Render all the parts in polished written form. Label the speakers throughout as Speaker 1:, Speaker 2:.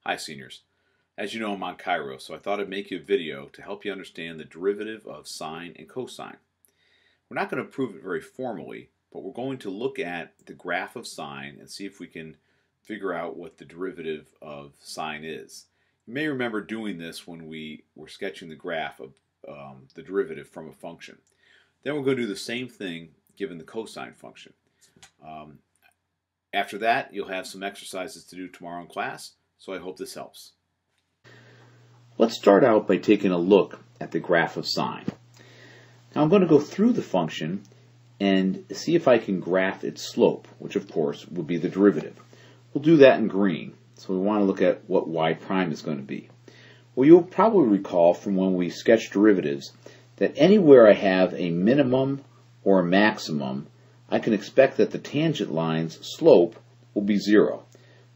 Speaker 1: Hi seniors. As you know, I'm on Cairo, so I thought I'd make you a video to help you understand the derivative of sine and cosine. We're not going to prove it very formally, but we're going to look at the graph of sine and see if we can figure out what the derivative of sine is. You may remember doing this when we were sketching the graph of the derivative from a function. Then we're going to do the same thing given the cosine function. After that, you'll have some exercises to do tomorrow in class, so I hope this helps. Let's start out by taking a look at the graph of sine. Now I'm going to go through the function and see if I can graph its slope, which of course would be the derivative. We'll do that in green, so we want to look at what y prime is going to be. Well, you'll probably recall from when we sketched derivatives that anywhere I have a minimum or a maximum, I can expect that the tangent line's slope will be 0.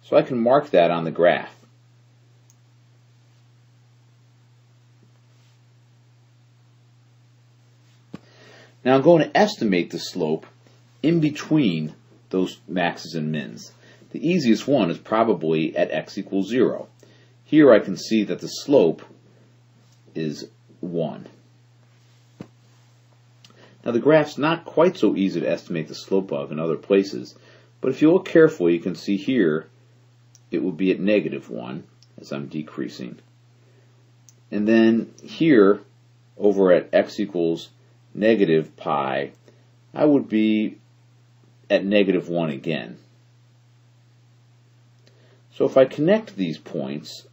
Speaker 1: So I can mark that on the graph. Now I'm going to estimate the slope in between those maxes and mins. The easiest one is probably at x equals 0. Here I can see that the slope is 1. Now the graph's not quite so easy to estimate the slope of in other places, but if you look carefully you can see here it will be at -1 as I'm decreasing. And then here over at x equals -pi, I would be at -1 again. So if I connect these points,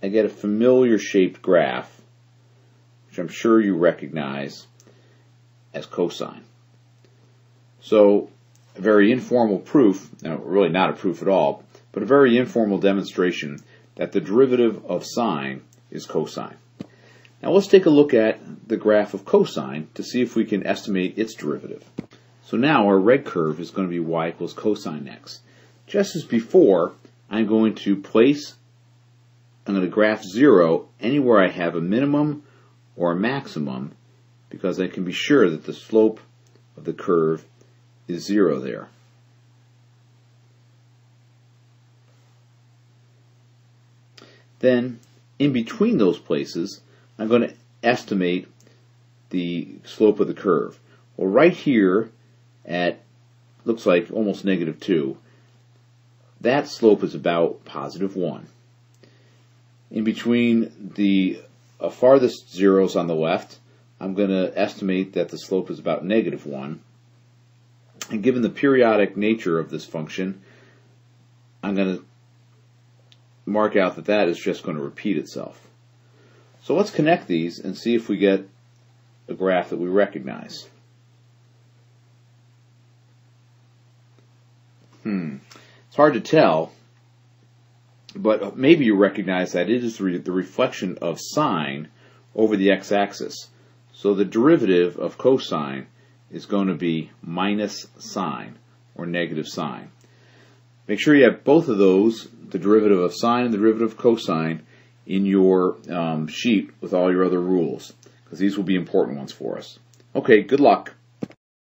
Speaker 1: I get a familiar shaped graph, which I'm sure you recognize as cosine. So a very informal proof, now really not a proof at all, but a very informal demonstration that the derivative of sine is cosine. Now let's take a look at the graph of cosine to see if we can estimate its derivative. So now our red curve is going to be y equals cosine x. Just as before, I'm going to graph 0 anywhere I have a minimum or a maximum, because I can be sure that the slope of the curve is 0 there. Then, in between those places, I'm going to estimate the slope of the curve. Well, right here at, looks like almost -2, that slope is about +1. In between the farthest zeros on the left, I'm going to estimate that the slope is about -1. And given the periodic nature of this function, I'm going to mark out that that is just going to repeat itself. So let's connect these and see if we get a graph that we recognize. It's hard to tell, but maybe you recognize that it is the reflection of sine over the x-axis. So the derivative of cosine is going to be minus sine, or negative sine. Make sure you have both of those, the derivative of sine and the derivative of cosine, in your sheet with all your other rules, because these will be important ones for us. Okay, good luck.